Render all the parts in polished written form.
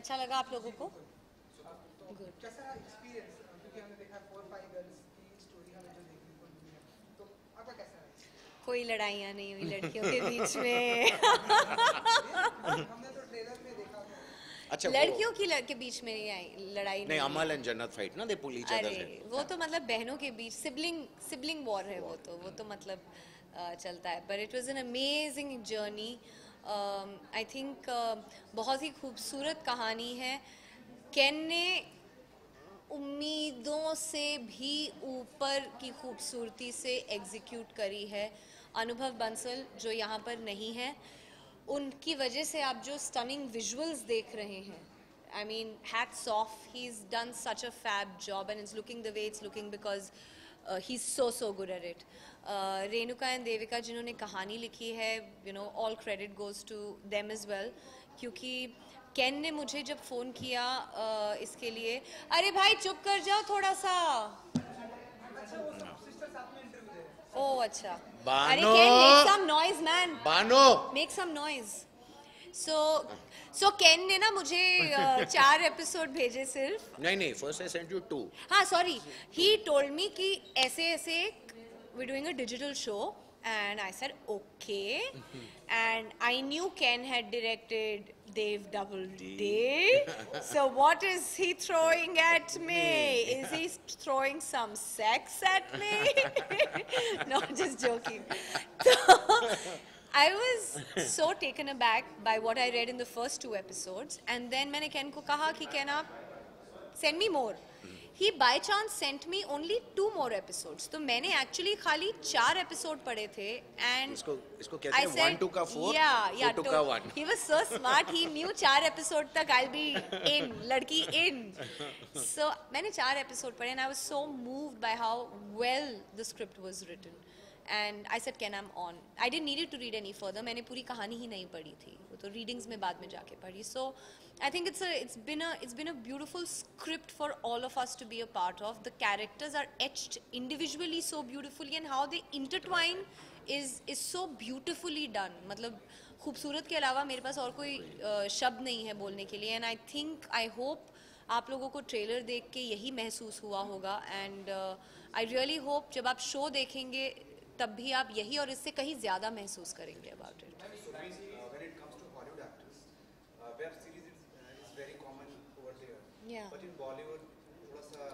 अच्छा लगा आप लोगों को? गुड। कैसा एक्सपीरियंस, क्योंकि हमने देखा 4-5 गर्ल्स की स्टोरी हमें जो देखने को मिली है, तो आपका कैसा है? कोई लड़ाइयाँ नहीं हुई लड़कियों के बीच में। हमने तो ट्रेलर में देखा था। अच्छा लड़कियों की के बीच में नहीं आई लड़ाई नहीं, नहीं अमल हुई। एंड जन्नत फाइट ना, दे पुल ईच अरे अदर हेड। वो तो मतलब बहनों के बीच सिबलिंग वॉर है, वो तो मतलब चलता है। But it was an amazing journey. I think बहुत ही खूबसूरत कहानी है। केन ने उम्मीदों से भी ऊपर की खूबसूरती से एग्जीक्यूट करी है। अनुभव बंसल जो यहाँ पर नहीं है, उनकी वजह से आप जो स्टनिंग विजुअल्स देख रहे हैं, I mean, hats off. He's done such a fab job, and it's looking the way it's looking because he's so good at it. Renuka and Devika जिन्होंने कहानी लिखी है, you know, all credit goes to them as well. क्योंकि केन ने मुझे जब phone किया इसके लिए, अरे भाई चुप कर जाओ थोड़ा सा। ओह अच्छा। अरे बानो! केन, make some noise man. Bano! Make some noise. So केन ने ना मुझे 4 एपिसोड भेजे सिर्फ। नहीं, फर्स्ट आई सेंट यू 2. हाँ सॉरी, ही टोल्ड मी कि ऐसे we doing a digital show and I said okay, and I knew Ken had directed Dev Double D. So what is he throwing at me? Is he throwing some sex at me? No, just joking. I was so taken aback by what I read in the first 2 episodes, and then मैंने केन को कहा कि केन आप send me more. He by chance sent me only 2 more episodes. तो मैंने actually खाली 4 episode पढ़े थे, and इसको कहते हैं 1 2 का 4, yeah, 4 2 का 1. He was so smart. He knew 4 episode तक I'll be in, लड़की in. So मैंने 4 episode पढ़े, and I was so moved by how well the script was written. And I said, Ken, I'm on. I didn't need it to read any further. मैंने पूरी कहानी ही नहीं पढ़ी थी, वो तो readings में बाद में जाके पढ़ी. So I think it's been a beautiful script for all of us to be a part of. The characters are etched individually so beautifully, and how they intertwine is so beautifully done. मतलब खूबसूरत के अलावा मेरे पास और कोई शब्द नहीं है बोलने के लिए. And I think, I hope आप लोगों को ट्रेलर देख के यही महसूस हुआ होगा. And I really hope जब आप शो देखेंगे तब भी आप यही और इससे कहीं ज़्यादा महसूस करेंगे about it. When it comes to Hollywood actors, web series is very common over there. Yeah. But in Bollywood, थोड़ा सा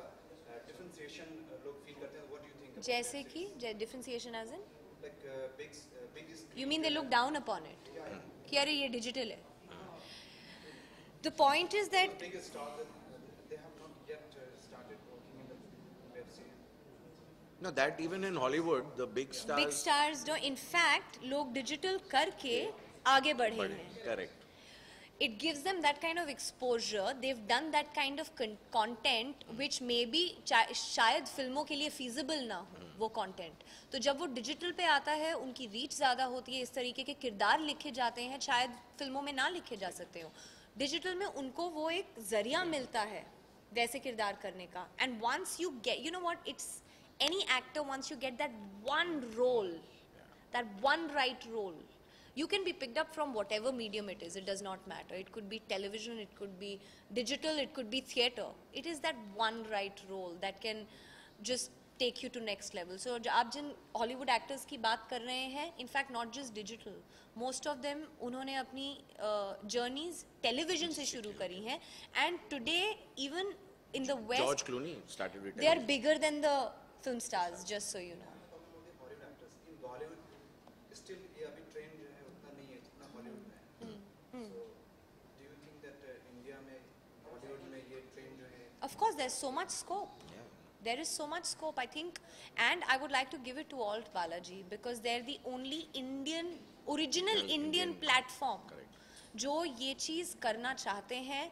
differentiation लोग feel करते हैं. What do you think? about जैसे web कि series? differentiation as in? Like big screen. You mean they look down upon it? कि अरे ये डिजिटल है. The point is that The biggest stars, they have not yet started working in the web series. No, that even in Hollywood, the big stars do. In fact, लोग digital करके आगे बढ़े हैं. correct. It gives them that kind of exposure. They've done that kind of content which maybe शायद फिल्मों के लिए feasible ना हो वो content. तो जब वो डिजिटल पे आता है, उनकी रीच ज़्यादा होती है, इस तरीके के किरदार लिखे जाते हैं शायद फिल्मों में ना लिखे जा सकते हो. डिजिटल में उनको वो एक जरिया मिलता है वैसे किरदार करने का. And once you get, you know what, it's any actor, once you get that one role, that one right role, you can be picked up from whatever medium it is. It does not matter. It could be television, it could be digital, it could be theatre. It is that one right role that can just take you to next level. So आप जिन Hollywood actors की बात कर रहे हैं, in fact not just digital, most of them उन्होंने अपनी journeys television से शुरू करी हैं, and today even in the West, George Clooney started with they are bigger than the film stars, just so you know. Hollywood actors in Bollywood still ये अभी trend जो है उतना नहीं है जितना Hollywood में है. So do you think that India में Bollywood में ये trend जो है? Of course, there's so much scope. There is so much scope, I think, and I would like to give it to Alt Balaji because they're the only original Indian platform जो ये चीज़ करना चाहते हैं.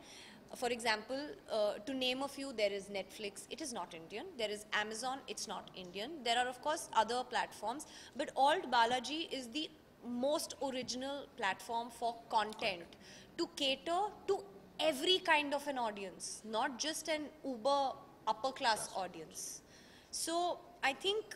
For example, to name a few, there is Netflix, it is not Indian. There is Amazon, it's not Indian. There are of course other platforms, but Alt Balaji is the most original platform for content to cater to every kind of an audience, not just an uber upper class audience. So I think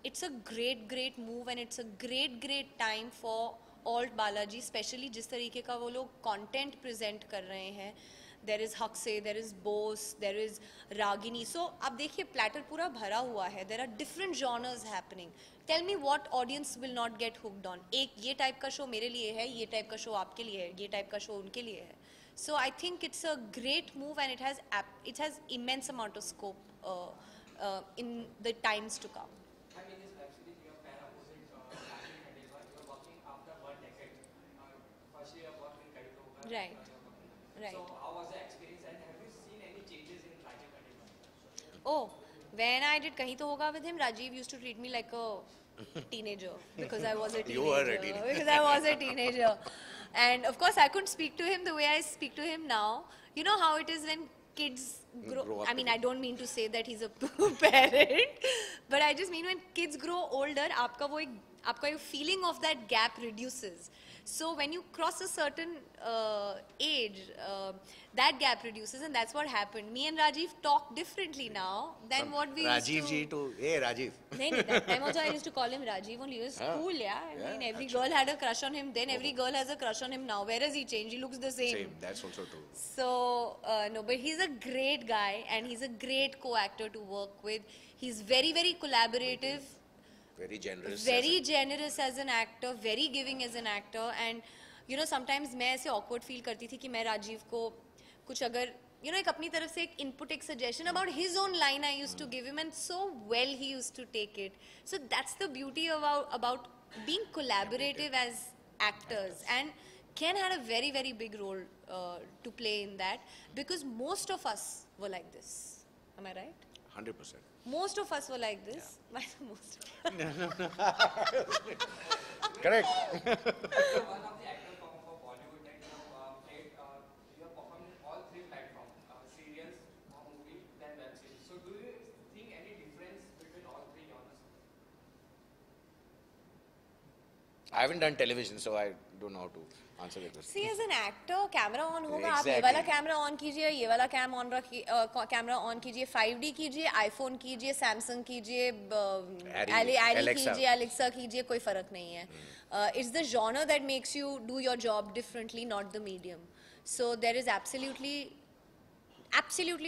it's a great move, and it's a great time for alt Balaji, especially जिस तरीके का वो लोग content present कर रहे हैं, there is Hakse, there is Bose, there is Ragini. So अब देखिए platter पूरा भरा हुआ है. There are different genres happening. Tell me what audience will not get hooked on. एक ये type का show मेरे लिए है, ये type का show आपके लिए है, ये type का show उनके लिए है. So I think it's a great move and it has immense amount of scope in the times to come. I mean, this web series, your pair opposite Rajiv Khandelwal, you're working after 1 decade. First year work in Kadi Toga. Right. Right. So how was the experience and have you seen any changes in Rajiv Khandelwal? Oh, when I did Kahin To Hoga with him, Rajiv used to treat me like a teenager because I was a teenager. You were a teenager. Because I was a teenager. And of course, I couldn't speak to him the way I speak to him now. You know how it is when kids Grow up I mean, with I don't mean to say that he's a parent, but I just mean when kids grow older, आपका feeling of that gap reduces. So when you cross a certain age, that gap reduces, and that's what happened. Me and Rajiv talk differently now than what we Rajiv used to. ji to, hey Rajiv. No, that time also I used to call him Rajiv only. He was cool, yeah. I mean, every girl had a crush on him then. Every girl has a crush on him now. Where has he changed? He looks the same. Same, that's also true. So, no, but he's a great guy and he's a great co-actor to work with. He's very, very collaborative, Very generous. very generous as an actor, very giving as an actor. And, you know, sometimes मैं ऐसे awkward feel करती थी कि मैं राजीव को कुछ अगर, you know, एक अपनी तरफ से एक input, एक suggestion about his own line I used to give him, and so well he used to take it. So that's the beauty about being collaborative as actors. And Ken had a very, very big role to play in that because most of us were like this. Am I right? 100%. Most of us were like this. Why the most? Correct. You're one of the actors for Bollywood that you have performed in all 3 platforms, serials, movie, then web series. So do you think any difference between all 3 genres? I haven't done television, so I don't know how to answer the question. See, as an actor, camera on होगा, आप ये Exactly. वाला camera on कीजिए, ये वाला camera on कीजिए, 5D कीजिए, iPhone कीजिए, Samsung कीजिए, Ali Alexa. कीजिए, Alexa कीजिए, कोई फर्क नहीं है. It's the genre that makes you do your job differently, not the medium. So there is absolutely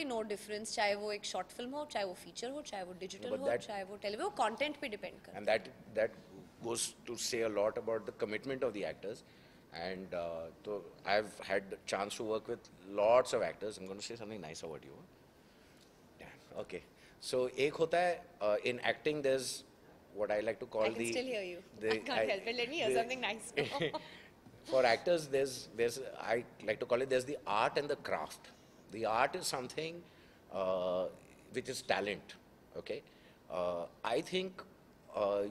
no difference, चाहे वो एक short film हो, चाहे वो feature हो, चाहे वो digital but हो, that- चाहे वो television, वो content पे depend करता है. And that goes to say a lot about the commitment of the actors. And so I've had the chance to work with lots of actors. I'm going to say something nice about you. Damn. Okay. So एक होता है in acting there's what I like to call I can the. still hear you. the- I can't help it. Let me hear something nice now. For actors, there's I like to call it there's the art and the craft. The art is something which is talent. Okay, I think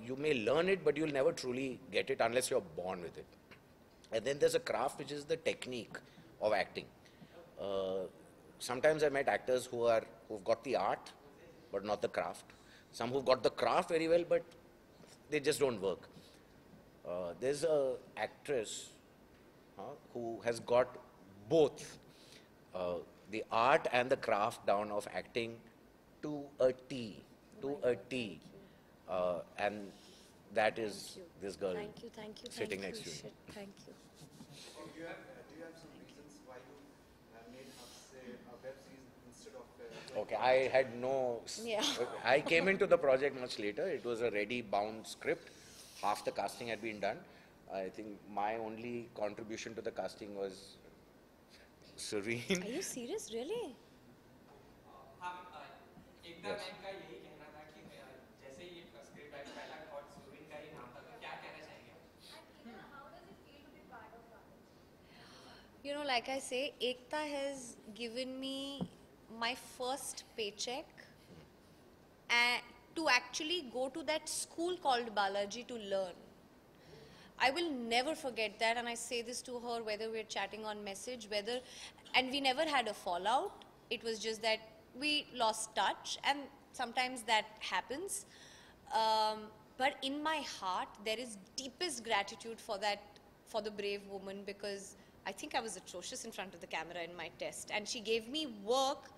you may learn it, but you'll never truly get it unless you're born with it. And then there's a craft which is the technique of acting. Sometimes I met actors who've got the art, but not the craft. Some who've got the craft very well, but they just don't work. There's a actress who has got both the art and the craft down of acting to a T, and that is this girl Thank you. sitting thank next you. to you. Shit, thank you. Do you have some reasons why you made a web series instead of Okay, I had no. Yeah. I came into the project much later. It was a ready bound script. Half the casting had been done. I think my only contribution to the casting was Serene. Are you serious, really? हम एकता ma'am का यही कहना था कि जैसे ही script I पहला thought Surin का ही नाम था, तो क्या कहना चाहेंगे? You know, like I say, Ekta has given me my first paycheck to actually go to that school called Balaji to learn. I will never forget that, and I say this to her whether we're chatting on message, and we never had a fallout. It was just that we lost touch, and sometimes that happens. But in my heart, there is deepest gratitude for the brave woman, because I think I was atrocious in front of the camera in my test, and she gave me work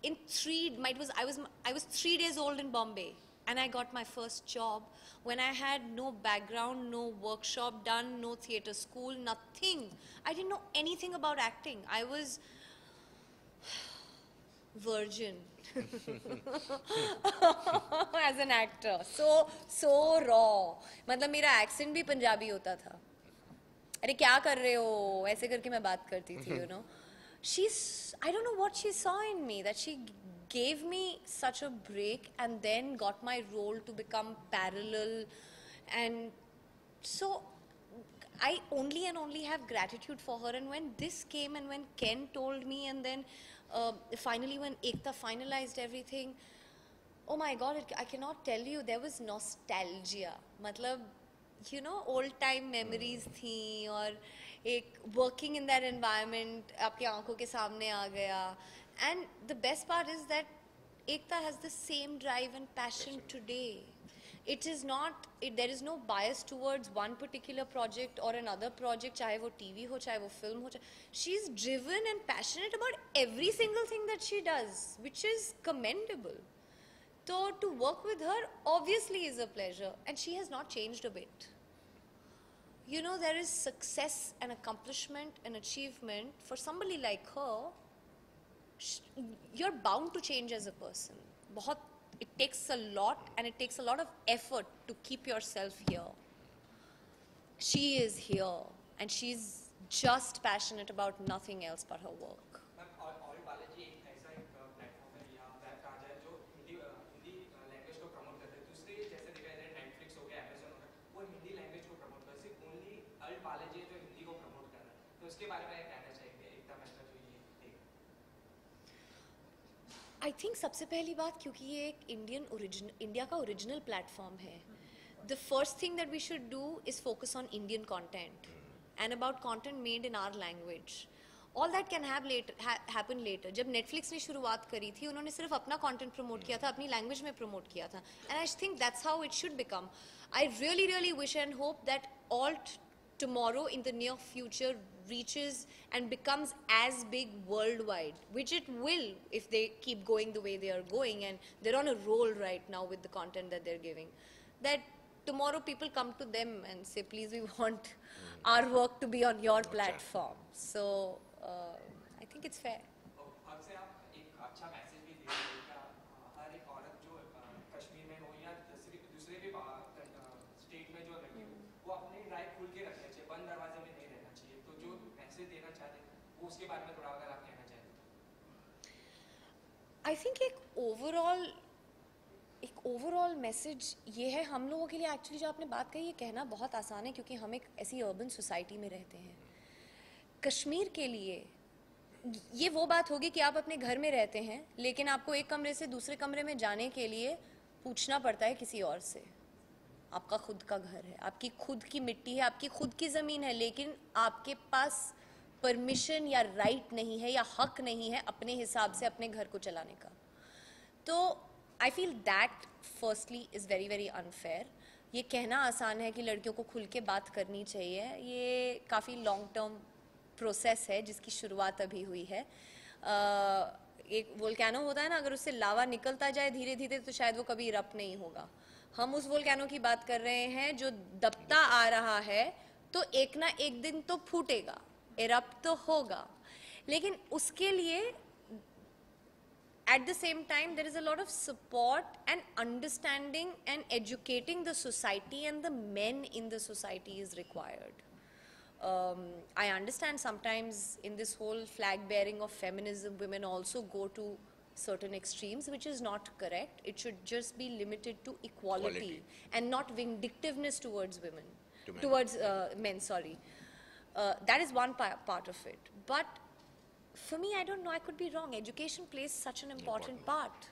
in I was 3 days old in Bombay, and I got my first job when I had no background, no workshop done, no theatre school, nothing. I didn't know anything about acting. I was virgin as an actor. So raw. मतलब मेरा accent भी पंजाबी होता था. अरे क्या कर रहे हो? ऐसे करके मैं बात करती थी, you know. I don't know what she saw in me, that she gave me such a break and then got my role to become parallel. And so I only and only have gratitude for her. And when this came and when Ken told me, and then finally when Ekta finalized everything, oh my God, I cannot tell you, there was nostalgia. Matlab, you know, old time memories थी और एक working in that environment आपकी आंखों के सामने आ गया. And the best part is that Ekta has the same drive and passion today. It is not, there is no bias towards one particular project or another project, चाहे वो TV हो, चाहे वो film हो. She's driven and passionate about every single thing that she does, which is commendable. So to work with her obviously is a pleasure, and she has not changed a bit. You know, there is success and accomplishment and achievement for somebody like her. You're bound to change as a person. It takes a lot, and it takes a lot of effort to keep yourself here. She is here, and she's just passionate about nothing else but her work. All Balaji एक ऐसा एक platform है या web कहा जाए जो Hindi language को promote करते हैं. दूसरे जैसे देखा जाए नेटफ्लिक्स हो गया, अमेजन हो गया, वो हिंदी लैंग्वेज को प्रमोट कर, सिर्फ ओनली ऑल बालाजी जो हिंदी को प्रमोट कर रहा है. तो उसके बारे में कहना चाहिए एकता मेहता जो ये एक. I think सबसे पहली बात, क्योंकि ये एक इंडिया का ओरिजिनल प्लेटफॉर्म है, the first thing that we should do is focus on Indian content and about content made in our language. All that can happen later. जब Netflix ने शुरुआत करी थी, उन्होंने सिर्फ अपना content promote किया था, अपनी language में promote किया था. And I think that's how it should become. I really wish and hope that alt tomorrow in the near future reaches and becomes as big worldwide, which it will if they keep going the way they are going, and they're on a roll right now with the content that they're giving. That tomorrow people come to them and say, please, we want our work to be on your platform. So I think it's fair. आपसे आप एक अच्छा message भी दे रहे हैं कि हर एक औरत जो कश्मीर में हो या दूसरे भी स्टेट में जो रहती हो, वो अपनी राय खुल के रखना चाहिए, बंद दरवाजे में नहीं रहना चाहिए. तो जो मैसेज देना चाहते हैं वो उसके बारे में थोड़ा अगर आप कहना चाहें. I think एक ओवरऑल मैसेज ये है हम लोगों के लिए. एक्चुअली जो आपने बात कही, ये कहना बहुत आसान है क्योंकि हम एक ऐसी अर्बन सोसाइटी में रहते हैं. कश्मीर के लिए ये वो बात होगी कि आप अपने घर में रहते हैं, लेकिन आपको एक कमरे से दूसरे कमरे में जाने के लिए पूछना पड़ता है किसी और से. आपका खुद का घर है, आपकी खुद की मिट्टी है, आपकी खुद की ज़मीन है, लेकिन आपके पास परमिशन या राइट नहीं है या हक नहीं है अपने हिसाब से अपने घर को चलाने का. तो I feel that firstly is very unfair. ये कहना आसान है कि लड़कियों को खुल के बात करनी चाहिए. ये काफ़ी लॉन्ग टर्म प्रोसेस है जिसकी शुरुआत अभी हुई है. एक वोल्केनो होता है ना, अगर उससे लावा निकलता जाए धीरे धीरे तो शायद वो कभी इरप्ट नहीं होगा. हम उस वोल्केनो की बात कर रहे हैं जो दबता आ रहा है, तो एक ना एक दिन तो फूटेगा, इरप्ट तो होगा. लेकिन उसके लिए at the same time, there is a lot of support and understanding and educating the society and the men in the society is required. I understand sometimes in this whole flag bearing of feminism, women also go to certain extremes, which is not correct. It should just be limited to equality and not vindictiveness towards women, towards men, sorry. That is one part of it. But for me, I don't know, I could be wrong. Education plays such an important part.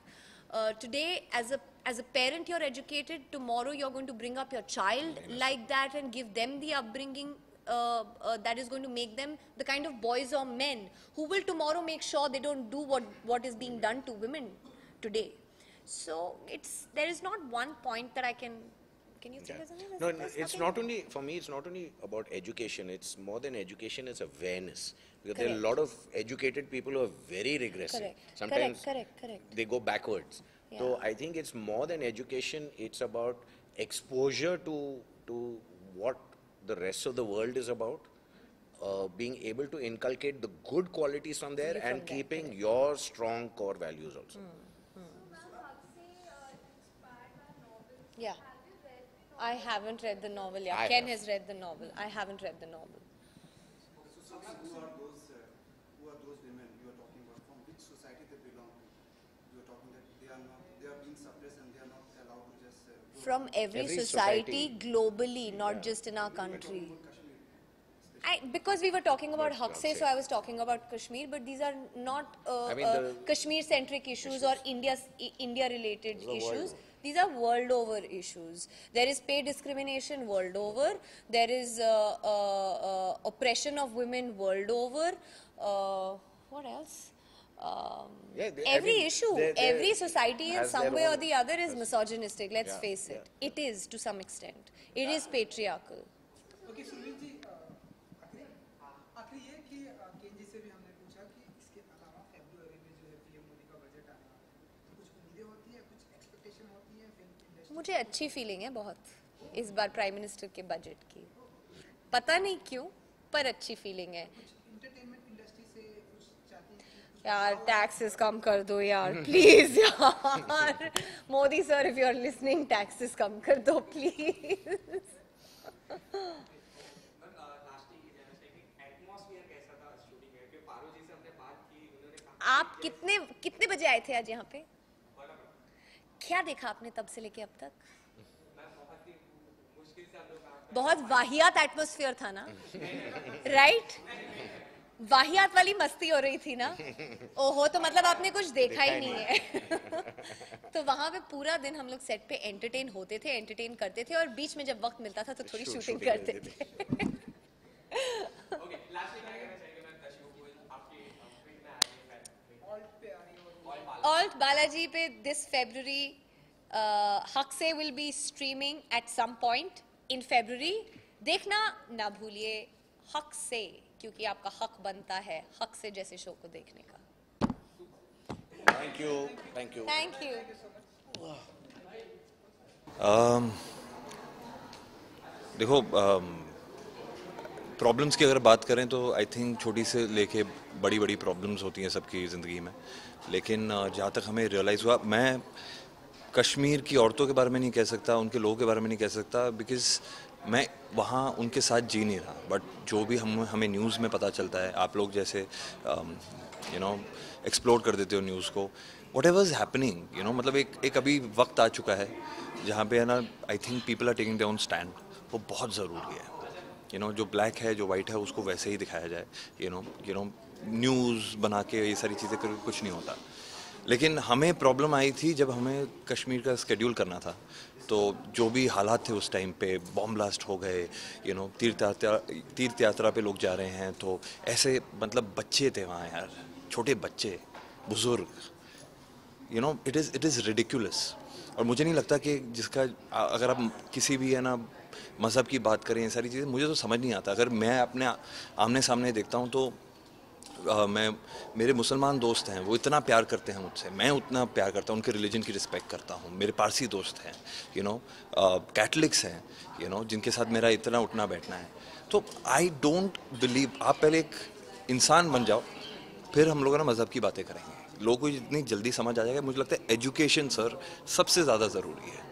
Today, as a parent, you're educated. Tomorrow, you're going to bring up your child like that and give them the upbringing that is going to make them the kind of boys or men who will tomorrow make sure they don't do what is being done to women today. So there is not one point that I can you think there's something? No, it's not only, for me, it's not only about education. It's more than education, it's awareness. Because there are a lot of educated people who are very regressive. Correct. Sometimes Correct. they go backwards. So I think it's more than education, it's about exposure to what the rest of the world is about, being able to inculcate the good qualities from there and keeping your strong core values also. Yeah. I haven't read the novel. Yeah, I Ken have. has read the novel. I haven't read the novel. So who are those women you are talking about? From which society they belong to? You are talking that they are being suppressed and they are not allowed to just go. From every Every society society. globally, not just in our country. Because we were talking about Haksay, so I was talking about Kashmir, but these are not I mean, the- Kashmir-centric issues or India-related issues. These are world over issues. There is pay discrimination world over. There is oppression of women world over. What else? Yeah, Every issue, every society in has some their way or own- the other is misogynistic. Let's Yeah, face it. It is to some extent. It is patriarchal. Okay Sunil ji आखिरी ये कि केन जी से भी हमने पूछा कि इसके अलावा फरवरी में जो है पीएम मोदी का बजट आने वाला है, तो कुछ उम्मीदें होती हैं, कुछ एक्सपेक्टेशन होती है फिल्म इंडस्ट्री? मुझे अच्छी फीलिंग है बहुत इस बार प्राइम मिनिस्टर के बजट की. पता नहीं क्यों, पर अच्छी फीलिंग है. इंटरटेनमेंट इंडस्ट्री से कुछ चाहती हैं? यार टैक्सेस कम कर दो यार प्लीज यार. Modi sir if you are listening taxes कम कर दो प्लीज. एटमॉस्फेयर कैसा था शूटिंग में? क्योंकि पारो जी से हमने बात की, उन्होंने कहा आप कितने बजे आए थे आज यहाँ पे? क्या देखा आपने तब से लेके अब तक? मैं बहुत ही मुश्किल से हम लोग बहुत वाहियात एटमॉस्फेयर था ना, राइट? वाहियात वाली मस्ती हो रही थी ना. ओहो, तो मतलब आपने कुछ देखा ही नहीं है. तो वहां पे पूरा दिन हम लोग सेट पे एंटरटेन होते थे, एंटरटेन करते थे, और बीच में जब वक्त मिलता था तो थोड़ी शूटिंग करते थे. ओके लास्ट में क्या कहना चाहिए मैं दर्शकों को आपकी फील्ड में आए हैं? ऑल्ट पे आ रही है और Alt Balaji पे this February, Haksay will be streaming at some point in February. देखना ना भूलिए Haksay, क्योंकि आपका हक बनता है Haksay जैसे शो को देखने का. Thank you. Thank you. Thank you. देखो प्रॉब्लम्स की अगर बात करें तो आई थिंक छोटी से लेके बड़ी बड़ी प्रॉब्लम्स होती हैं सबकी ज़िंदगी में. लेकिन जहाँ तक हमें रियलाइज़ हुआ, मैं कश्मीर की औरतों के बारे में नहीं कह सकता, उनके लोगों के बारे में नहीं कह सकता, बिकॉज़ मैं वहाँ उनके साथ जी नहीं रहा. बट जो भी हमें न्यूज़ में पता चलता है, आप लोग जैसे एक्सप्लोर कर देते हो न्यूज़ को, वट एवर इज़ हैपनिंग मतलब एक अभी वक्त आ चुका है जहाँ पे है ना, I think people are taking their own stand. वो बहुत ज़रूरी है. जो ब्लैक है, जो वाइट है, उसको वैसे ही दिखाया जाए. न्यूज़ बना के ये सारी चीज़ें करके कुछ नहीं होता. लेकिन हमें प्रॉब्लम आई थी जब हमें कश्मीर का स्केड्यूल करना था. तो जो भी हालात थे उस टाइम पे, बॉम्ब ब्लास्ट हो गए, तीर्थ यात्रा पे लोग जा रहे हैं, तो ऐसे मतलब बच्चे थे वहाँ यार, छोटे बच्चे, बुजुर्ग, इट इज़ रिडिकुलस. और मुझे नहीं लगता कि जिसका अगर आप किसी भी है ना मज़हब की बात करें, ये सारी चीज़ें मुझे तो समझ नहीं आता. अगर मैं अपने आमने सामने देखता हूँ तो मेरे मुसलमान दोस्त हैं, वो इतना प्यार करते हैं मुझसे, मैं उतना प्यार करता हूँ, उनके रिलीजन की रिस्पेक्ट करता हूँ. मेरे पारसी दोस्त हैं, कैथलिक्स हैं, जिनके साथ मेरा इतना उठना बैठना है. तो आई डोंट बिलीव, आप पहले एक इंसान बन जाओ, फिर हम लोग ना मज़हब की बातें करेंगे. लोगों को इतनी जल्दी समझ आ जाएगा. मुझे लगता है एजुकेशन सर सबसे ज़्यादा ज़रूरी है,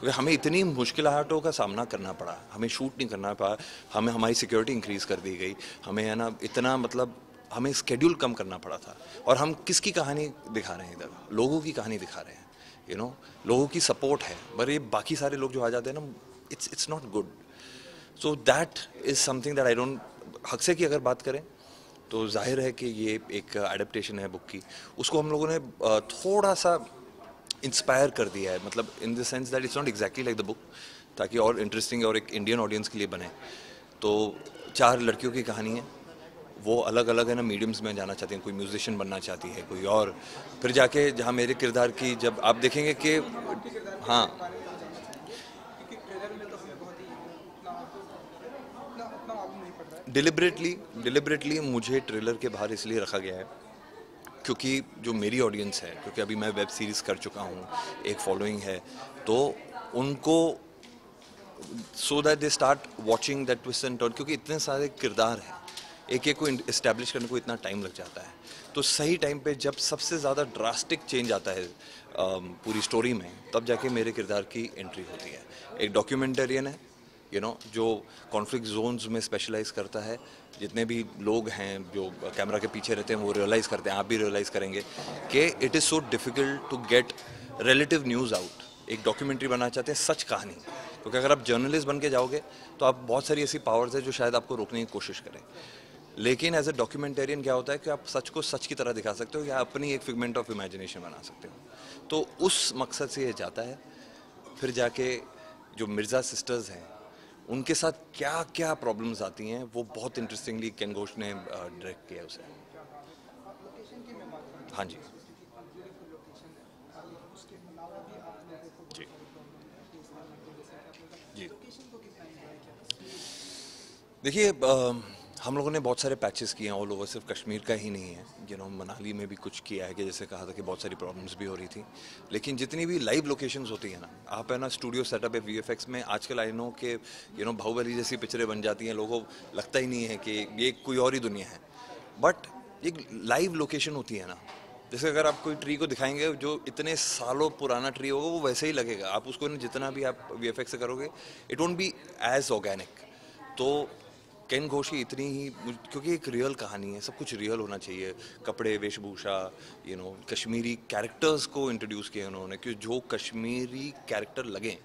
क्योंकि हमें इतनी मुश्किलातों का सामना करना पड़ा, हमें शूट नहीं करना पड़ा, हमें हमारी सिक्योरिटी इंक्रीज़ कर दी गई, हमें है ना इतना मतलब हमें स्केड्यूल कम करना पड़ा था. और हम किसकी कहानी दिखा रहे हैं इधर? लोगों की कहानी दिखा रहे हैं. लोगों की सपोर्ट है, पर ये बाकी सारे लोग जो आ जाते हैं ना, it's not good. So that is something that I don't. हक्से की अगर बात करें तो जाहिर है कि ये एक एडेप्टेशन है बुक की, उसको हम लोगों ने थोड़ा सा इंस्पायर कर दिया है, मतलब in the sense that it's not exactly like the book, ताकि और इंटरेस्टिंग और एक इंडियन ऑडियंस के लिए बने. तो 4 लड़कियों की कहानी है, वो अलग अलग है ना मीडियम्स में जाना चाहती हैं. कोई म्यूजिशियन बनना चाहती है, कोई और, फिर जाके जहाँ मेरे किरदार की जब आप देखेंगे कि हाँ, क्योंकि ट्रेलर में तो हमें बहुत ही उतना मालूम नहीं पड़ रहा है. डिलिबरेटली मुझे ट्रेलर के बाहर इसलिए रखा गया है क्योंकि जो मेरी ऑडियंस है, क्योंकि अभी मैं वेब सीरीज़ कर चुका हूँ, एक फॉलोइंग है, तो उनको so that they start watching that twist and turn, क्योंकि इतने सारे किरदार हैं, एक एक को इस्टेब्लिश करने को इतना टाइम लग जाता है। तो सही टाइम पे जब सबसे ज़्यादा ड्रास्टिक चेंज आता है पूरी स्टोरी में, तब जाके मेरे किरदार की एंट्री होती है। एक डॉक्यूमेंटेरियन है, जो कॉन्फ्लिक्ट जोन्स में स्पेशलाइज करता है। जितने भी लोग हैं जो कैमरा के पीछे रहते हैं वो रियलाइज़ करते हैं, आप भी रियलाइज़ करेंगे कि it is so difficult to get relative news out. एक डॉक्यूमेंट्री बनाना चाहते हैं सच कहानी, क्योंकि अगर आप जर्नलिस्ट बन के जाओगे तो आप बहुत सारी ऐसी पावर्स है जो शायद आपको रोकने की कोशिश करें। लेकिन एज ए डॉक्यूमेंटेरियन क्या होता है कि आप सच को सच की तरह दिखा सकते हो या अपनी एक फिगमेंट ऑफ इमेजिनेशन बना सकते हो। तो उस मकसद से ये जाता है। फिर जाके जो मिर्ज़ा सिस्टर्स हैं उनके साथ क्या क्या प्रॉब्लम्स आती हैं, वो बहुत इंटरेस्टिंगली केन घोष ने डायरेक्ट किया है उसे। हाँ जी जी जी। देखिए, हम लोगों ने बहुत सारे पैचेस किए हैं ऑल ओवर, सिर्फ कश्मीर का ही नहीं है। मनाली में भी कुछ किया है कि जैसे कहा था कि बहुत सारी प्रॉब्लम्स भी हो रही थी। लेकिन जितनी भी लाइव लोकेशंस होती है ना, आप है ना स्टूडियो सेटअप है वीएफएक्स में, आजकल आई नो के बाहुबली जैसी पिक्चरें बन जाती हैं, लोगों को लगता ही नहीं है कि ये कोई और ही दुनिया है। बट एक लाइव लोकेशन होती है ना, जैसे अगर आप कोई ट्री को दिखाएंगे जो इतने सालों पुराना ट्री होगा वो वैसे ही लगेगा। आप उसको जितना भी आप वीएफएक्स से करोगे, it won't be as organic. तो केन घोष की इतनी ही, क्योंकि एक रियल कहानी है, सब कुछ रियल होना चाहिए। कपड़े, वेशभूषा, कश्मीरी कैरेक्टर्स को इंट्रोड्यूस किया उन्होंने कि जो कश्मीरी कैरेक्टर लगे,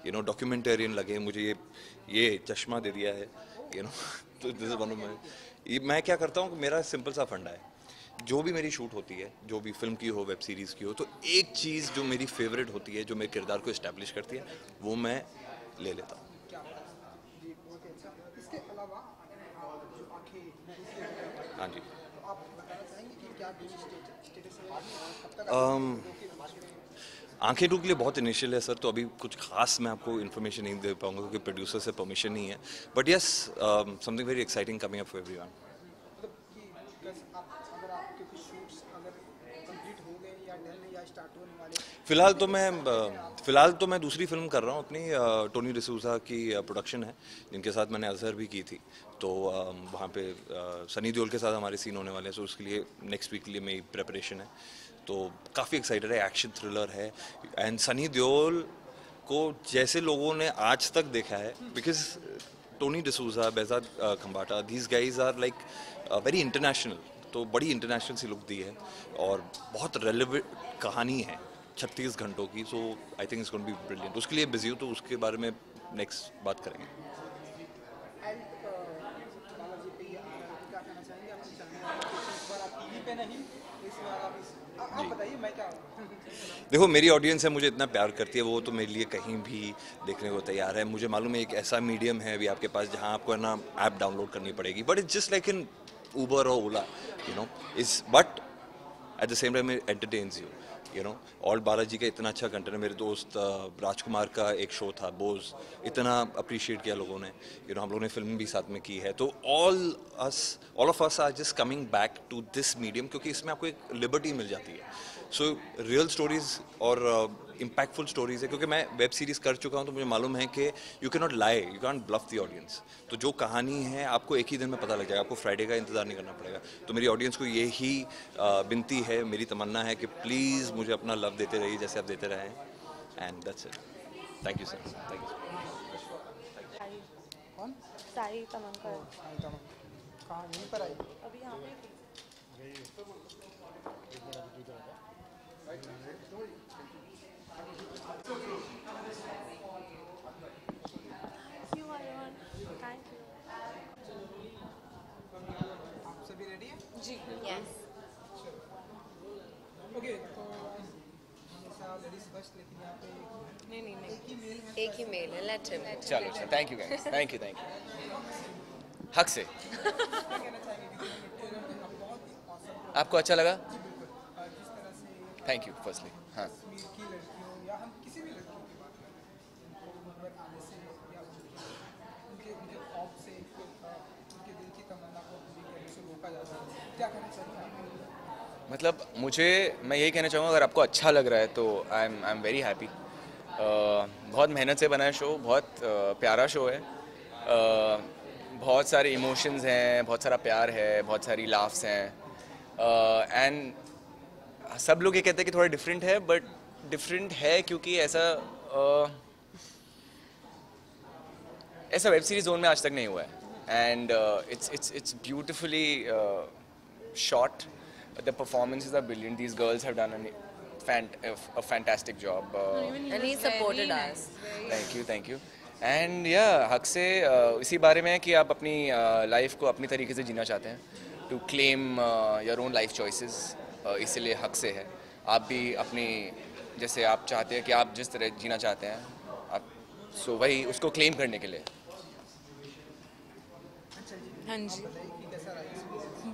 डॉक्यूमेंटेरियन लगे। मुझे ये चश्मा दे दिया है, तो this is one of my. मैं क्या करता हूँ, मेरा सिंपल सा फंडा है, जो भी मेरी शूट होती है, जो भी फिल्म की हो, वेब सीरीज़ की हो, तो एक चीज़ जो मेरी फेवरेट होती है, जो मेरे किरदार को इस्टेब्लिश करती है, वो मैं ले लेता हूँ। इसके अलावा जो आंखें, हाँ जी। आप बताना चाहेंगे कि क्या स्टेटस है, कब तक आंखें टू के लिए बहुत इनिशियल है सर, तो अभी कुछ खास मैं आपको इन्फॉर्मेशन नहीं दे पाऊंगा क्योंकि प्रोड्यूसर से परमिशन नहीं है। But yes, something very exciting coming up for everyone. मतलब कि अगर आपके कुछ शूट्स अगर कंप्लीट हो गए या डन या स्टार्ट होने वाले? फिलहाल तो मैं दूसरी फिल्म कर रहा हूँ अपनी, टोनी डिसूजा की प्रोडक्शन है, जिनके साथ मैंने अजहर भी की थी। तो वहाँ पे सनी देओल के साथ हमारे सीन होने वाले हैं, सो उसके लिए नेक्स्ट वीक के लिए मेरी प्रिपरेशन है। तो काफ़ी एक्साइटेड है, एक्शन थ्रिलर है। एंड सनी देओल को जैसे लोगों ने आज तक देखा है, because Tony D'Souza, Behzad Khambata, these guys are like very international, तो बड़ी इंटरनेशनल सी लुक दी है और बहुत रेलेवेंट कहानी है 36 घंटों की। So I think it's going to be brilliant. उसके लिए बिजी हूँ, तो उसके बारे में नेक्स्ट बात करेंगे। बालाजी पे आ रहा है, क्या कहना चाहेंगे अपने चैनल पर? इस बार आप टीवी पे नहीं, इस बार आप बताइए, मैं क्या देखो, मेरी ऑडियंस है, मुझे इतना प्यार करती है, वो तो मेरे लिए कहीं भी देखने को तैयार है। मुझे मालूम है एक ऐसा मीडियम है अभी आपके पास जहाँ आपको है ना ऐप डाउनलोड करनी पड़ेगी, but it's just like in Uber और ओला, इस but at the same time it entertains you. All Balaji का इतना अच्छा कंटेंट है। मेरे दोस्त राजकुमार का एक शो था बोज, इतना अप्रिशिएट किया लोगों ने। हम लोगों ने फिल्म भी साथ में की है। तो all of us are just coming back to this medium, क्योंकि इसमें आपको एक लिबर्टी मिल जाती है। सो रियल स्टोरीज और इम्पैक्टफुल स्टोरीज है, क्योंकि मैं वेब सीरीज़ कर चुका हूँ, तो मुझे मालूम है कि you can not lie, you can bluff the audience. तो जो कहानी है आपको एक ही दिन में पता लग जाएगा, आपको फ्राइडे का इंतजार नहीं करना पड़ेगा। तो मेरी ऑडियंस को यही विनती है, मेरी तमन्ना है कि प्लीज़ मुझे अपना लव देते रहिए जैसे आप देते रहे। And that's it. Thank you sir, thank you. कौन? सारी तमन्ना कहाँ यहीं पर आई? अभी यहाँ पे आप सभी रेडी हैं? जी यस। ओके, तो हमेशा लेडीज फर्स्ट, लेकिन यहाँ पे नहीं एक ही मेल है। एक ही मेल है, लेट हिम। चलो sir, thank you guys, thank you. हक से आपको अच्छा लगा? जिस तरह से थैंक यू फर्स्टली। हाँ, कश्मीर की लड़कियों या हम किसी भी लड़कियों की बात करें, उनको मुंबई आने से या उनके ख्वाब से, उनके दिल की तमन्ना को पूरी करने से रोका जाता है, क्या कहना चाहिए आप? मतलब मैं यही कहना चाहूँगा, अगर आपको अच्छा लग रहा है तो आई एम वेरी हैप्पी। बहुत मेहनत से बना है शो, बहुत प्यारा शो है। बहुत सारे इमोशंस हैं, बहुत सारा प्यार है, बहुत सारी लाफ्स हैं। एंड सब लोग ये कहते हैं कि थोड़ा डिफरेंट है, बट डिफरेंट है क्योंकि ऐसा वेब सीरीज जोन में आज तक नहीं हुआ है। And it's beautifully shot. The performances are brilliant. These girls have done a fantastic job. And he supported us. Thank you. And yeah, हक से इसी बारे में है कि आप अपनी लाइफ को अपनी तरीके से जीना चाहते हैं, to claim your own life choices. इसीलिए हक से है। आप भी अपनी, जैसे आप चाहते हैं कि आप जिस तरह जीना चाहते हैं, आप सो वही उसको क्लेम करने के लिए। हाँ जी,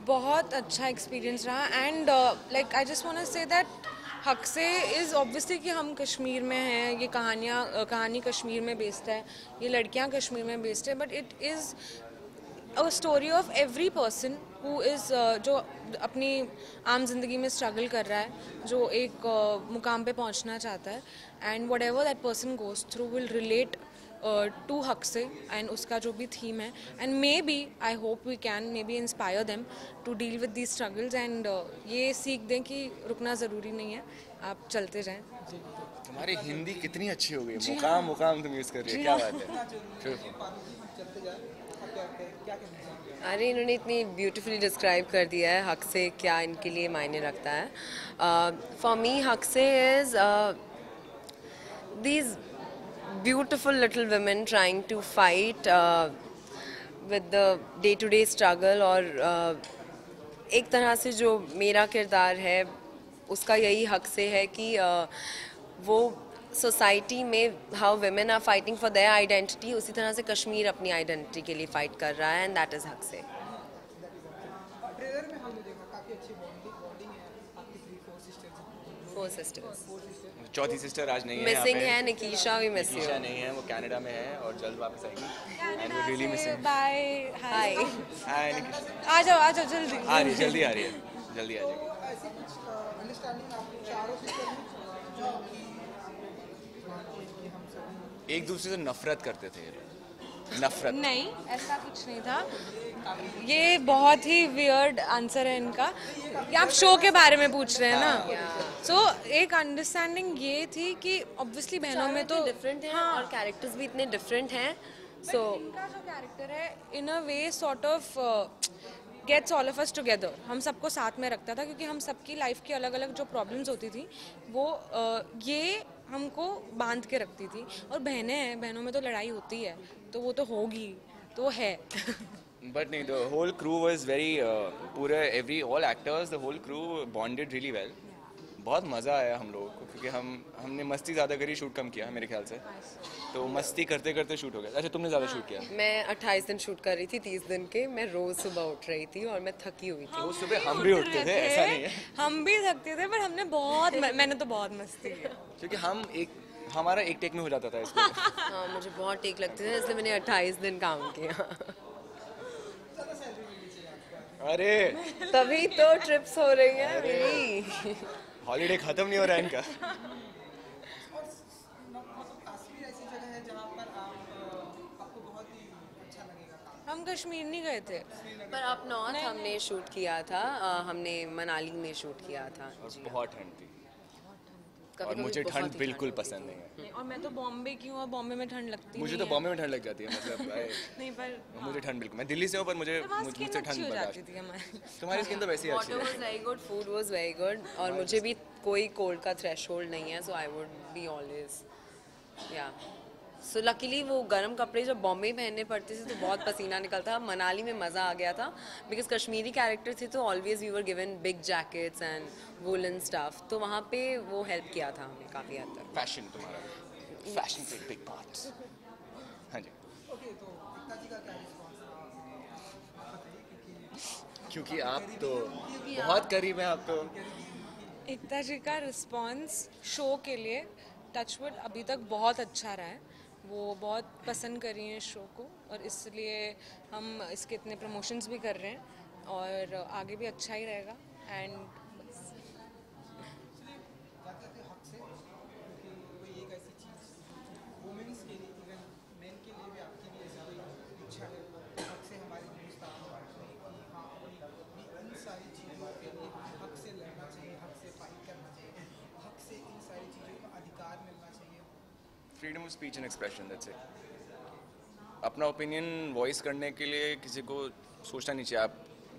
बहुत अच्छा एक्सपीरियंस रहा। And like I just want to say that Haq Se is obviously कि हम कश्मीर में हैं, ये कहानी कश्मीर में बेस्ड है, ये लड़कियां कश्मीर में बेस्ड है, but it is a story of every person who is जो अपनी आम जिंदगी में स्ट्रगल कर रहा है, जो एक मुकाम पे पहुंचना चाहता है, and whatever that person goes through will relate to Haq Se and उसका जो भी थीम है। And maybe I hope we can maybe inspire them to deal with these struggles and ये सीख दें कि रुकना ज़रूरी नहीं है, आप चलते जाएं। तुम्हारी हिंदी कितनी अच्छी हो गई, हाँ। मुकाम तुम यूज़ कर रही हो, क्या बात है। अरे इन्होंने इतनी ब्यूटीफुली डिस्क्राइब कर दिया है हक से क्या इनके लिए मायने रखता है। फॉर मी हक Se is these beautiful little women trying to fight with the day-to-day struggle, और एक तरह से जो मेरा किरदार है उसका यही हक से है कि वो सोसाइटी में how women are fighting for their identity, उसी तरह से कश्मीर अपनी आइडेंटिटी के लिए फाइट कर रहा है, एंड दैट इज़ हक से। ट्रेलर में हमने देखा काफी अच्छी बॉन्डिंग है आपकी 4 सिस्टर्स। चौथी सिस्टर आज नहीं है, मिसिंग है निकीशा, भी मिस यू। निकीशा नहीं है, वो कनाडा में है और जल्द वापस आएगी। एंड वो रियली मिसिंग। बाय, हाय। हाय निकीशा। आ जाओ जल्दी। जल्दी आ रही है, जल्दी आ जाएगी। ऐसी कुछ अंडरस्टैंडिंग आपकी चारों सिस्टर में जो कि हम सब एक दूसरे से नफरत करते थे, नफरत नहीं, ऐसा कुछ नहीं था। ये बहुत ही वियर्ड आंसर है इनका। ये आप शो के बारे में पूछ रहे हैं ना। सो एक अंडरस्टैंडिंग ये थी कि ऑब्वियसली बहनों में तो डिफरेंट हैं और कैरेक्टर्स भी इतने डिफरेंट हैं। सो इनका जो कैरेक्टर है in a way sort of gets all of us together, हम सबको साथ में रखता था, क्योंकि हम सबकी लाइफ की अलग अलग जो प्रॉब्लम्स होती थी वो ये हमको बांध के रखती थी। और बहनें हैं, बहनों में तो लड़ाई होती है, तो वो तो होगी, तो है। बट नहीं, the whole crew was very पूरे all actors, the whole crew bonded really well. बहुत मज़ा आया हम लोगों को, क्योंकि हमने मस्ती ज़्यादा करी, शूट कम किया मेरे ख्याल से, तो मस्ती करते करते शूट हो गया। अच्छा, तुमने ज़्यादा शूट किया? मैं 28 दिन शूट कर रही थी, 30 दिन के। मैं रोज़ सुबह उठ रही थी और मैं थकी हुई थी। रोज़ सुबह हम भी उठते थे, ऐसा नहीं है। हम भी थकते थे, पर मैंने तो बहुत मस्ती की, क्योंकि हमारा एक टेक में हो जाता था इसको। हाँ, मुझे बहुत टेक लगते थे, इसलिए मैंने 28 दिन काम किया। अरे तभी तो ट्रिप्स हो रही हैं मेरी। हॉलीडे खत्म नहीं हो रहा है इनका। कश्मीर ऐसी जगह है जहाँ पर आपको बहुत ही अच्छा लगेगा काम। हम कश्मीर नहीं गए थे, पर अप नॉर्थ हमने शूट किया था, हमने मनाली में शूट किया था। बहुत ठंड थी, कभी और कभी मुझे बहुत ठंड ही बिल्कुल ठंड पसंद नहीं है। और मैं तो बॉम्बे की हूँ और बॉम्बे में ठंड लगती मुझे नहीं तो है। बॉम्बे में ठंड लग जाती है, मतलब नहीं, पर मुझे ठंड बिल्कुल, मैं दिल्ली से हूँ पर मुझे तो वहाँ मुझसे skin अच्छी ठंड हो बर्दाश्त। जाती थी हमारी। तुम्हारी स्किन तो वैसी ही अच्छी वाटर है। Was very good, food was very good, और मुझे भी कोई कोल्ड का थ्रेशोल्ड नहीं है, सो आई वुड बी ऑलवेज या सो लकीली वो गर्म कपड़े जब बॉम्बे में पहनने पड़ते थे तो बहुत पसीना निकलता। मनाली में मज़ा आ गया था, बिकॉज कश्मीरी कैरेक्टर थे तो always we were given big jackets and woollen stuff, तो वहाँ पे वो हेल्प किया था हमें काफ़ी हद तक। फैशन तुम्हारा, फैशन से बिग पार्ट। हाँ जी। ओके, तो एकता जी का क्या रिस्पॉन्स रहा आप बताइए, क्योंकि आप तो बहुत करीब हैं, आप तो। एकता जी का रिस्पॉन्स शो के लिए टचवुड अभी तक बहुत अच्छा रहा है। वो बहुत पसंद कर रही हैं शो को, और इसलिए हम इसके इतने प्रमोशंस भी कर रहे हैं, और आगे भी अच्छा ही रहेगा। And freedom of speech and expression, that's it. अपना ओपिनियन वॉइस करने के लिए किसी को सोचना नहीं चाहिए आप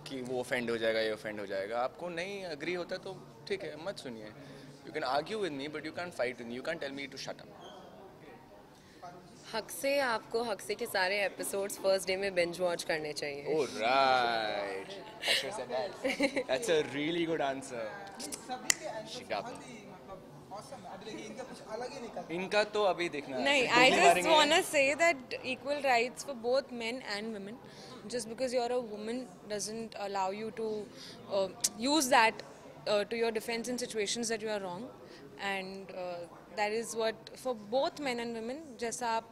कि वो ऑफेंड हो जाएगा, ये ऑफेंड हो जाएगा। आपको नहीं अग्री होता तो ठीक है, मत सुनिए। You can argue with me but you can fight with me, you can tell me to shut up. Haq Se आपको हक से के सारे एपिसोड्स फर्स्ट डे में बिंज वॉच करने चाहिए। Oh right, I should have said that. That's a really good answer. सभी के answer शिकाब। बहुत ही मतलब awesome है। अभी देखिए इनका कुछ अलग ही निकलता है। इनका तो अभी देखना है। नहीं, I गोली just मारेंगे। want to say that equal rights for both men and women. Just because you're a woman doesn't allow you to use that to your defense in situations that you are wrong. And that is what for both men and women, जैसा आप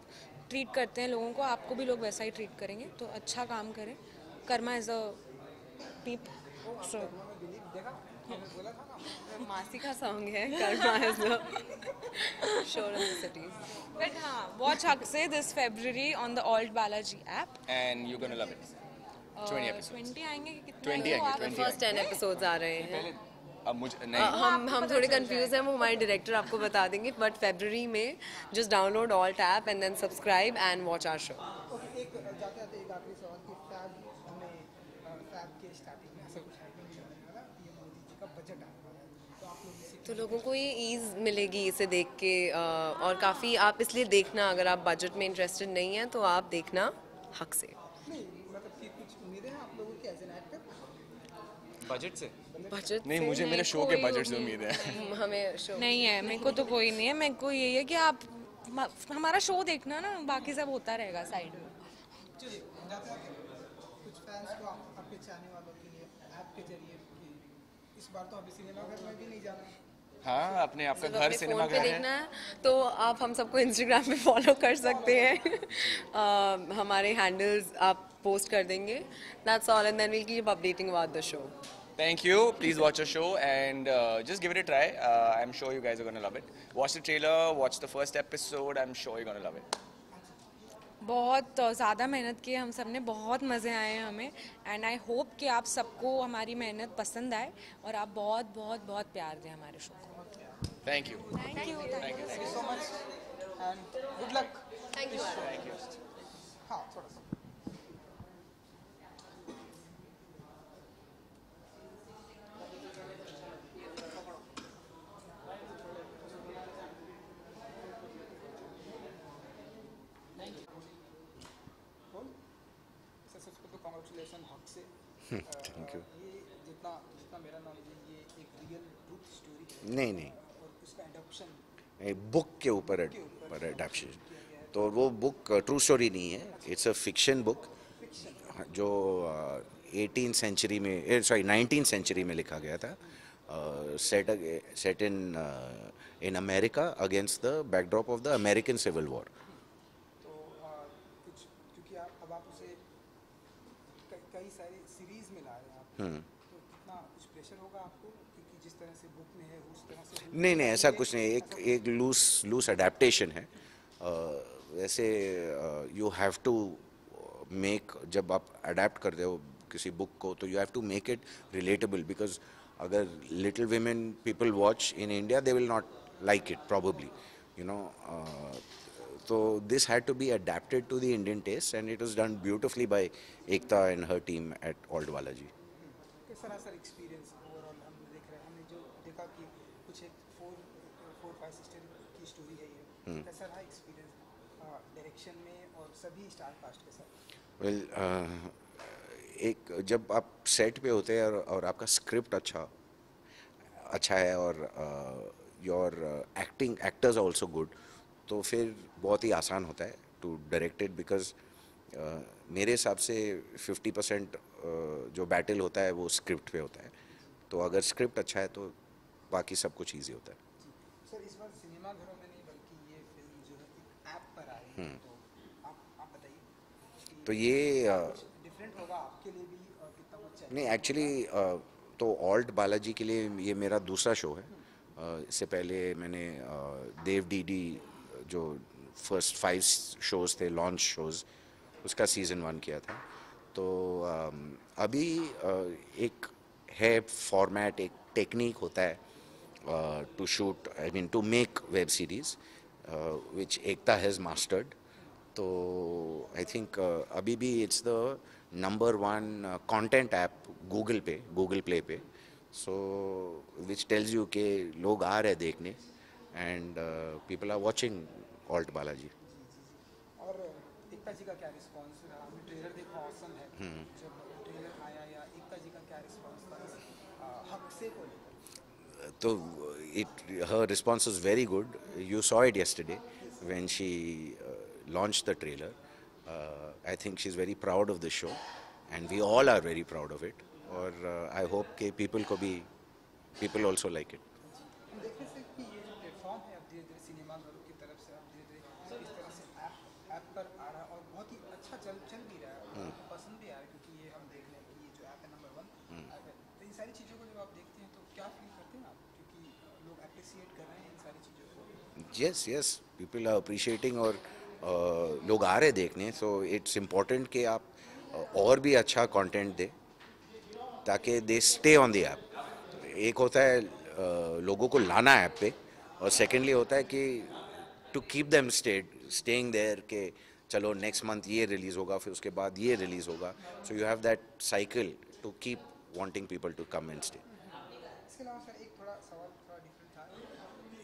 treat करते हैं लोगों को, आपको भी लोग वैसा ही ट्रीट करेंगे। तो अच्छा काम करें। कर्मा इज अ टीप। सो मासी का सॉन्ग है Karma is the shore in the city. But हाँ, वॉच हक से this February on the Alt Balaji app. And you're gonna love it. 20 episodes. 20 आएंगे कि कितने 20 आएंगे? आएंगे, 20 फर्स्ट 10 एपिसोड्स आ रहे हैं। पहले अब मुझे नहीं, हम थोड़े कंफ्यूज हैं, वो हमारे डायरेक्टर आपको बता देंगे। बट February में just download Alt app and then subscribe and watch our show. Okay, एक जाते जाते एक आखिरी सवाल कि फैब के स्टार्टिंग में ऐसा कुछ हैपनिंग नहीं होने वाला, ये मोदी जी का बजट आने वाला है, तो आप लोग इसे तो लोगों को ये ईज़ मिलेगी इसे देख के, और काफ़ी आप इसलिए देखना, अगर आप बजट में इंटरेस्टेड नहीं हैं तो आप देखना हक से। नहीं मतलब कि कुछ उम्मीदें हैं आप लोगों की एज एन एक्टर? बजट से बजट नहीं, से मुझे मेरे शो के बजट से उम्मीद है। हमें शो नहीं है, मेरे को तो कोई नहीं है। मेरे को यही है कि आप हमारा शो देखना ना, बाकी सब होता रहेगा साइड में। चलिए जाते जाते कुछ फैंस को आपके चाहने वालों के लिए ऐप के जरिए कि इस बार तो अभी सिनेमाघर में भी नहीं जाना है, हाँ, अपने आपका सिर्फ घर अपने सिनेमा फ़ोन पे घर देखना है। है तो आप हम सबको इंस्टाग्राम पे फॉलो कर सकते हैं। हमारे हैंडल्स आप पोस्ट कर देंगे। That's all and then we'll keep updating about the show. Thank you. Please watch our show and just give it a try. I'm sure you guys are gonna love it. Watch the trailer, watch the first episode. I'm sure you're gonna love it. बहुत ज़्यादा मेहनत की है हम सब ने, बहुत मज़े आए हैं हमें। एंड आई होप कि आप सबको हमारी मेहनत पसंद आए और आप बहुत बहुत बहुत प्यार दें हमारे शो को। Thank you. Thank you. Thank you so much and good luck. Thank you. हाँ थोड़ा सा सबसे तो कॉन्ग्रेचुलेसन हक से। Thank you. ये जितना जितना मेरा नॉलेज है ये एक रियल ट्रूथ स्टोरी है नहीं नहीं, और उसका एडॉप्शन बुक के ऊपर एडेप्शन, तो वो बुक ट्रू स्टोरी नहीं है, इट्स अ फिक्शन बुक जो 18th सेंचुरी में, सॉरी 19th सेंचुरी में लिखा गया था, set in America against the backdrop of the American civil war. तो कुछ क्योंकि अब आप उसे कई सारी सीरीज में ला रहे हैं आप, तो कितना कुछ प्रेशर होगा आपको क्योंकि जिस तरह से बुक में है उस तरह से नहीं नहीं, ऐसा कुछ नहीं, एक लूज अडेप्टेशन है। वैसे यू हैव टू मेक, जब आप अडेप्ट करते हो किसी बुक को तो you have to make it relatable, because अगर little women people watch in India they will not like it probably, you know. So this had to be adapted to the Indian taste and it was done beautifully by Ekta and her team at Alt Balaji. कैसा रहा sir experience overall? हम देख रहे हैं, हमने जो देखा कि कुछ एक 4-5 सिस्टर की स्टोरी है ये, कैसा रहा एक्सपीरियंस डायरेक्शन में और सभी स्टार कास्ट के साथ? Well, एक जब आप सेट पे होते हैं और आपका स्क्रिप्ट अच्छा है और your actors are also good, तो फिर बहुत ही आसान होता है टू डायरेक्ट इट, बिकॉज मेरे हिसाब से 50% जो बैटल होता है वो स्क्रिप्ट पे होता है, तो अगर स्क्रिप्ट अच्छा है तो बाकी सब कुछ ईजी होता है। सर इस बार सिनेमा घरों में नहीं बल्कि ये फिल्म जो है एक ऐप पर आई है, तो आप बताइए तो ये डिफरेंट होगा आपके लिए भी और कितना कुछ चाहिए? नहीं, एक्चुअली तो ऑल्ट बालाजी के लिए ये मेरा दूसरा शो है। इससे पहले मैंने देव डीडी जो फर्स्ट 5 शोज़ थे, लॉन्च शोज़, उसका सीज़न 1 किया था। तो अभी एक है फॉर्मेट, एक टेक्निक होता है to shoot, I mean to make web series, which Ekta has mastered. So I think अभी भी it's the #1 content app Google Play पे. So which tells you कि लोग आ रहे देखने and people are watching Alt Balaji. और एकता जी का क्या रिस्पॉन्स रहा? हमने ट्रेलर देखा, ऑसम है. जब ट्रेलर आया या एकता जी का क्या रिस्पॉन्स था हक से को लेकर? So her response was very good. You saw it yesterday when she launched the trailer. I think she's very proud of the show, and we all are very proud of it. और I hope कि people also like it. हम देखते हैं कि ये जो platform है अब धीरे-धीरे सिनेमा घरों की तरफ से अब धीरे-धीरे इस तरह से ऐप पर आ रहा है और बहुत ही अच्छा चल भी रहा है और पसंद भी आ रहा है क्योंकि ये हम देख रहे हैं कि ये जो ऐप है #1 ऐप है. तो इन सारी चीज़ों को जब आप देखते हैं तो क्या फील करते हैं आप? क्योंकि लोग अप्रिशिएट कर रहे हैं इन सारी चीज़ों को. Yes, people are appreciating और लोग आ रहे देखने. So it's important कि आप और भी अच्छा कंटेंट दें ताकि they stay on the app. एक होता है लोगों को लाना ऐप पे और सेकेंडली होता है कि to keep them staying there के चलो नेक्स्ट मंथ ये रिलीज़ होगा फिर उसके बाद ये रिलीज़ होगा. So you have that cycle to keep wanting people to come and stay. इसके अलावा सर एक थोड़ा सवाल थोड़ा डिफरेंट था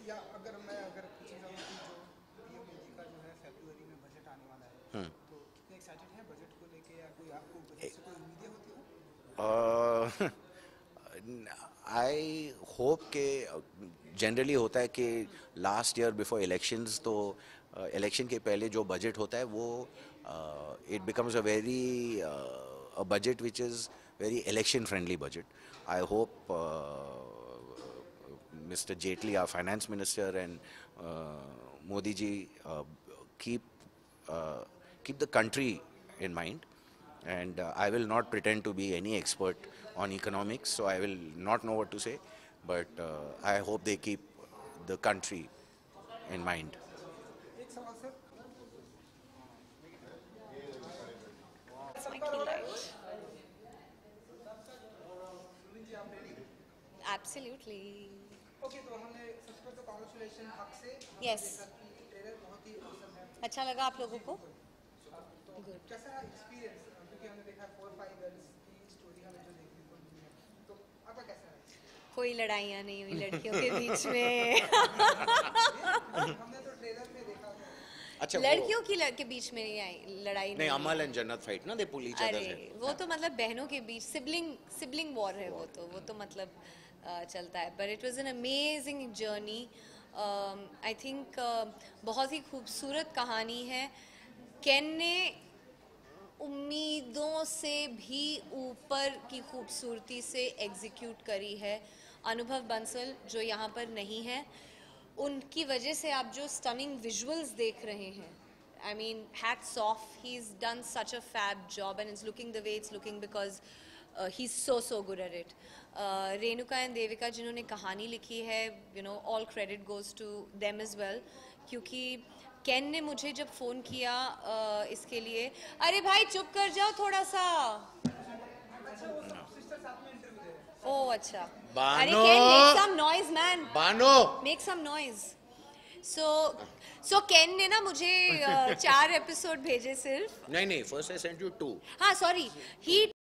या अगर पूछना चाहूँ कि जो पीएम मोदी का जो है फरवरी में बजट आने वाला है तो कितने एक्साइटेड हैं बजट को लेके या कोई आपको बजट से कोई उम्मीदें होती हो? आई होप के जनरली होता है कि लास्ट ईयर बिफोर इलेक्शंस तो इलेक्शन के पहले जो बजट होता है वो it becomes a budget which is very election friendly budget. I hope Mr. Jaitley, our finance minister, and Modi ji keep the country in mind. And I will not pretend to be any expert on economics, so I will not know what to say. But I hope they keep the country in mind. एक सवाल sir. That's my key light. Absolutely. Okay तो हमने सबसे पहले तो congratulation हक से. Yes. Trailer बहुत ही awesome है. अच्छा लगा आप लोगों को? तो कैसा एक्सपीरियंस क्योंकि हमने देखा 4-5 गर्ल्स की स्टोरी हमें जो देखने को मिली है तो आपका कैसा है? कोई लड़ाइयाँ नहीं हुई लड़कियों के बीच में. हमने तो ट्रेलर में देखा था. अच्छा लड़कियों की के बीच में नहीं आई लड़ाई. नहीं अमल एंड जन्नत फाइट ना दे पुल ईच अदर. अरे वो तो मतलब बहनों के बीच सिबलिंग वॉर है वो तो मतलब चलता है. But it was an amazing journey. I think बहुत ही खूबसूरत कहानी है. केन ने उम्मीदों से भी ऊपर की खूबसूरती से एग्जीक्यूट करी है. अनुभव बंसल जो यहाँ पर नहीं है उनकी वजह से आप जो स्टनिंग विजुअल्स देख रहे हैं, I mean, hats off. He's done such a fab job and it's looking the way it's looking because he's so good at it. Renuka and Devika जिन्होंने कहानी लिखी है, you know, all credit goes to them as well. क्योंकि केन ने मुझे जब phone किया इसके लिए, अरे भाई चुप कर जाओ थोड़ा सा. ओह अच्छा. अरे केन make some noise man. Bano. Make some noise. So केन ने ना मुझे 4 एपिसोड भेजे सिर्फ. नहीं फर्स्ट आई सेंट यू 2. हाँ सॉरी. He